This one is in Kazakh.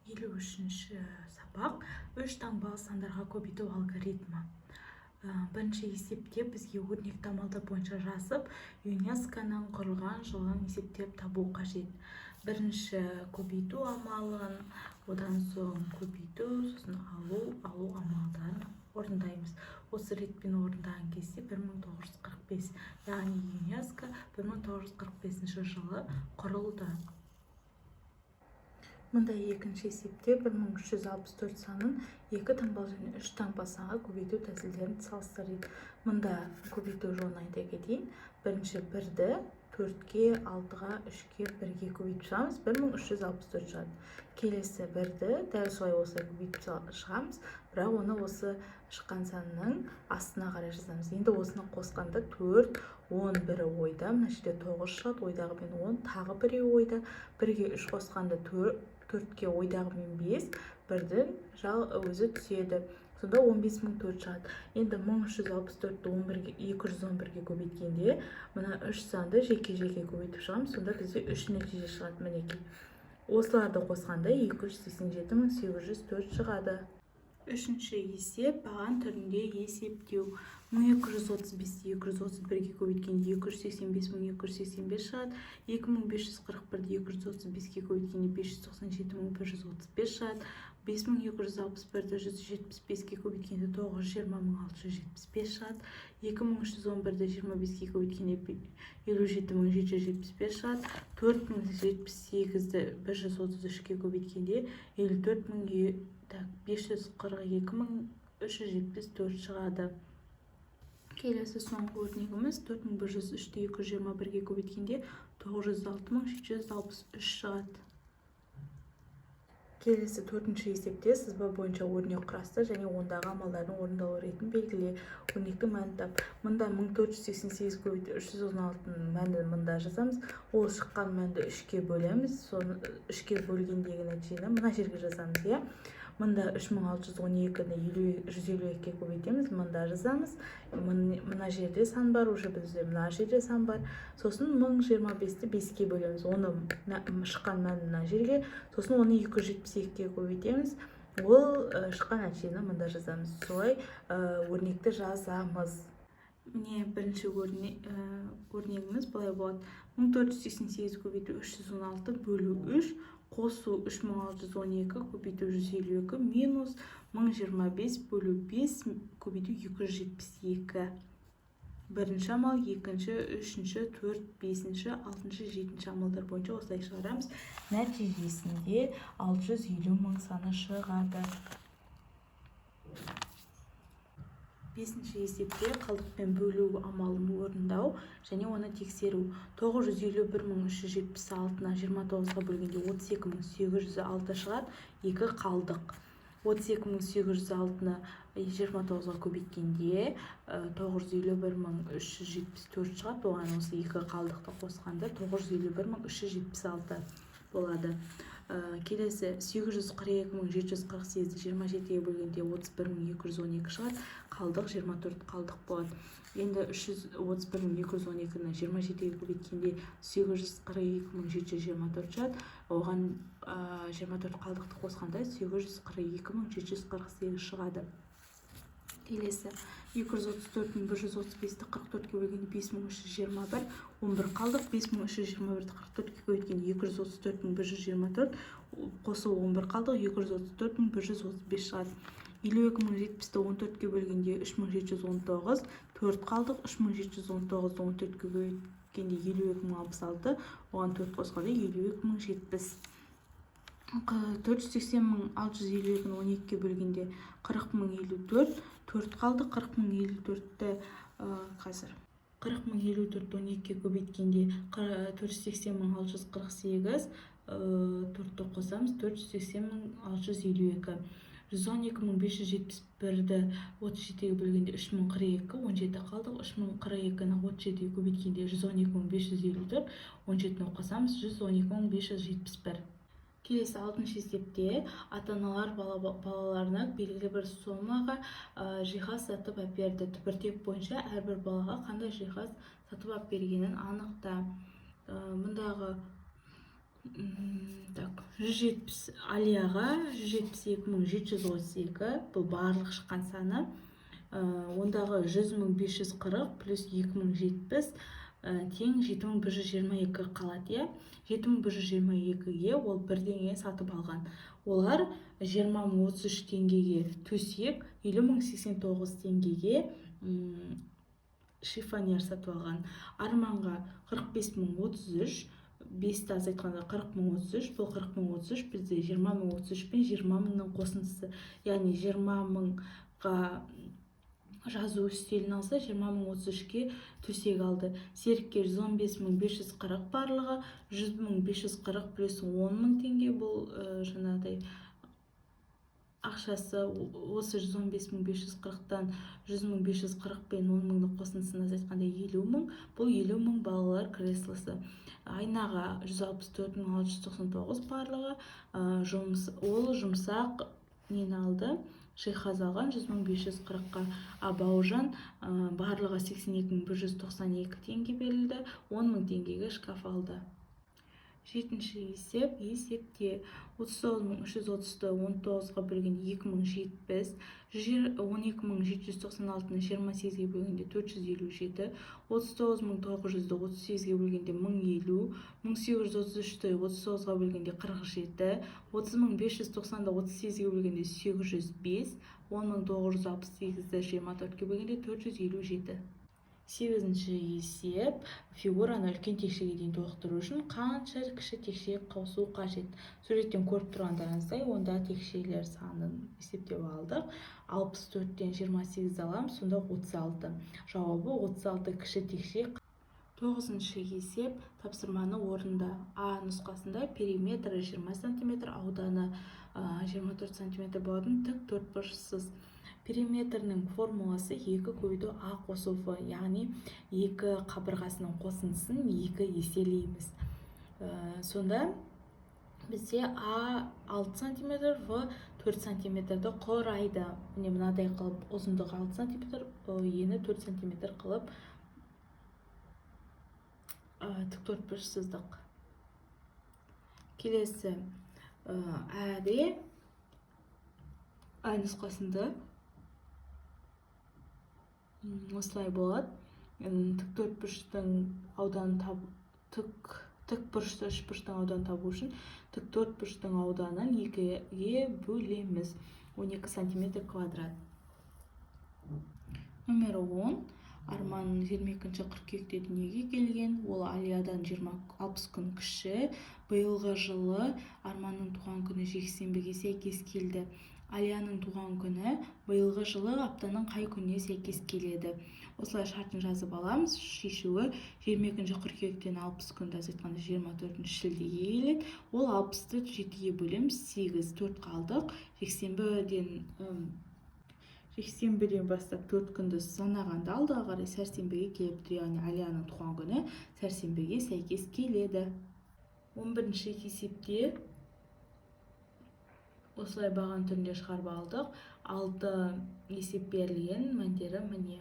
53-ші сабақ 3 таңбалы сандарға көбейту алгоритмі. Бірінші есепте бізге өрнек амалдар бойынша жазып, ЮНЕСКО-ның құрылған жылын есептеп табу қажет. Бірінші көбейту амалын, одан соң көбейту, сосын алу амалдарын орындаймыз. Осы ретпен орындаған кезде 1945, яғни ЮНЕСКО 1945 жылы құрылды. Мұнда екінші есепте 1364 санын 2 таңбалы және 3 таңбалы санға көбейту тәсілдерін салыстырайық. Мұнда көбейту жолын айта кетейін. Бірінші 1-ді 4-ке, 6-ға, 3-ке, 1-ге көбейтіп шығамыз, 1364 шығады. Келесі 1-ді дәл солай осылай көбейтіп шығамыз, бірақ оны осы шыққан санның астына қарай жазамыз. Енді осыны қосқанда 4, 10, 1-і ойда, мына жерде 9 шығады, ойдағы мен 10, тағы 1-і ойда, 1-ге 3 қосқанда 4-ке ойдағы мен 5, 1-дің өзі түседі. Сонда 15004 шығады. Енді 1364-ді 211-ге көбейткенде, мына 3 санды жеке-жеке көбейтіп шығамыз, сонда бізде 3 нәтиже шығады. Мінекей. Осыларды қосқанда 287804 шығады. Үшінші есеп баған түрінде есептеу. 1235-ді 231-ге көбейткенде 285285 шығады. 2541-ді 235-ге көбейткенде 597135 шығады. 5261-ді 175-ге көбейткенде 920675 шығады. 2311-ді 25-ге көбейткенде 57775 шығады. 4078-ді 133-ге көбейткенде 542.374 шығады. Келесі соңғы өрнегіміз 4103-ді 221-ге көбейткенде 906.763 шығады. Келесі 4-ші есепте сызба бойынша өрнек құрасты және ондағы амалдардың орындалу ретін белгіле. Өрнектің мәнін тап. Мұнда 1488 көбейту 316-ның мәнін мұнда жазамыз. Ол шыққан мәнді 3-ке бөлеміз. Соны 3-ке бөлгендегі нәтижені мына жерге жазамыз. Мұнда 3612-ні 152-ге көбейтеміз, мұнда жазамыз. Мына жерде сан бар, уже бізде мына жерде сан бар. Сосын 1025-ті 5-ке бөлеміз, оны шыққан мәнін мына жерге, сосын оны 272-ге көбейтеміз. Ол шыққан нәтижені мұнда жазамыз. Солай өрнекті жазамыз. Міне бірінші өрнегіміз былай болады. 1488 көбейту 316 бөлу 3, қосу 3612 көбейту 152 минус 1025 бөлу 5 көбейту 272. Бірінші амал, екінші, үшінші, 4, 5-ші, 6-шы, 7-ші амалдар бойынша осылай шығарамыз. Нәтижесінде 650.000 саны шығады. 5-ші есепте қалдықпен бөлу амалын орындау және оны тексеру. 951.376-ны 29-ға бөлгенде 32.806 шығады, 2 қалдық. 32.806-ны 29-ға көбейткенде 951.374 шығады, оған осы 2 қалдықты қосқанда 951.376 болады. Келесі 842.748-ді 27-ге бөлгенде 31.212 шығады, қалдық 24 қалдық болады. Енді 331.212-ні 27-ге көбейткенде 842.724 шығады, оған 24 қалдықты қосқанда 842.748 шығады. Келесі 234.135-ді 44-ге бөлгенде 5321, 11 қалдық, 5321-ді 44-ге көбейткенде 234.124, қосу 11 қалдық, 234.135 шығады. 52.070-ді 14-ге бөлгенде 3719, 4 қалдық, 3719-ді 14-ге бөлгенде 52.066, оған 4 қосқанда 52.070. 480.652-ні 12-ге бөлгенде 40.054, 4 қалды, 40.054-ті қазір 40.054-ті 12-ге көбейткенде 480.648, 4-ті қосамыз, 480.652. 112.571-ді 37-ге бөлгенде 3042, 17 қалдық, 3042-ні 37-ге көбейткенде 112.554, 17-ні қосамыз, 112.571. Келесі 6-шы есепте ата-аналар балаларына белгілі бір сомаға жиһаз сатып әперді. Түбіртек бойынша әрбір балаға қандай жиһаз сатып әпергенін анықта. Мұндағы Так, 170 Алияға 172.732 бұл барлық шыққан саны. Ондағы 100.540 плюс 2070 тең 7122 қалады. 7122-ге ол бірдеңе сатып алған. Олар 20.033 теңгеге төсек, 50.089 теңгеге шифонер сатып алған. Арманға 45.033, 5-ті азайтқанда 40.033, бұл 40.033 бізде 20.033 пен 20.000-ның қосындысы. Яғни 20.000-ға жазу үстелін алса, 20.033-ке төсек алды. Серікке 115.540 барлығы, 100.540 плюс 10.000 теңге бұл жаңағыдай ақшасы. Осы 115.540-тан 100.540 пен 10.000-ның қосындысын азайтқанда 50.000, бұл 50.000 балалар креслосы. Айнаға 164.699 барлығы, ол жұмсақ нені алды? Жиһаз алған 100.540-қа. Бауыржан барлығы 82.192 теңге берілді, 10.000 теңгеге шкаф алды. Жетінші есеп. Есепте 39.330-ды 19-ға бөлгенде 2070, 12.796-ны 28-ге бөлгенде 457, 39.900-ді 38-ге бөлгенде 1050, 1833-ді 39-ға бөлгенде 47, 30.590-ды 38-ге бөлгенде 805, 10.968-ді 24-ге бөлгенде 457. 8-ші есеп. Фигураны үлкен текшеге дейін толықтыру үшін қанша кіші текше қосу қажет? Суреттен көріп тұрғандарыңыздай, онда текшелер санын есептеп алдық. 64-тен 28 аламыз, сонда 36. Жауабы 36 кіші текше. 9-ші есеп. Тапсырманы орында. А нұсқасында периметрі 20 см, ауданы 24 см болатын тік төртбұрышсыз. Периметрінің формуласы 2 көбейту А қосу В, яғни 2 қабырғасының қосындысын 2 еселейміз. Сонда бізде А 6 см, В 4 см құрайды. Мынадай қылып, ұзындығы 6 см, ені 4 см қылып тік төртбұрышсыздық. Келесі әре А нұсқасында осылай болады. Тік төртбұрыштың ауданын табу, тік бұрышты үшбұрыштың ауданын табу үшін тік төртбұрыштың ауданын 2-ге бөлеміз. 12 см квадрат. Номер 10. Арман 22-ші қыркүйекте дүниеге келген. Ол Алиядан 60 күн кіші. Биылғы жылы Арманның туған күні жексенбіге сәйкес келді. Алияның туған күні биылғы жылы аптаның қай күніне сәйкес келеді? Осылай шартын жазып аламыз. Шешуі 22-ші қыркүйектен 60 күнді азайтқанда 24-ші шілдеге келеді. Ол 60-ты 7-ге бөлеміз, 8, 4 қалдық. Жексенбіден бастап 4 күнді санағанда алдыға қарай сәрсенбіге келіп тұр. Яғни Алияның туған күні сәрсенбіге сәйкес келеді. 11-ші есепте осылай баған түрінде шығарып алдық. 6 есеп берілген, мәндері міне.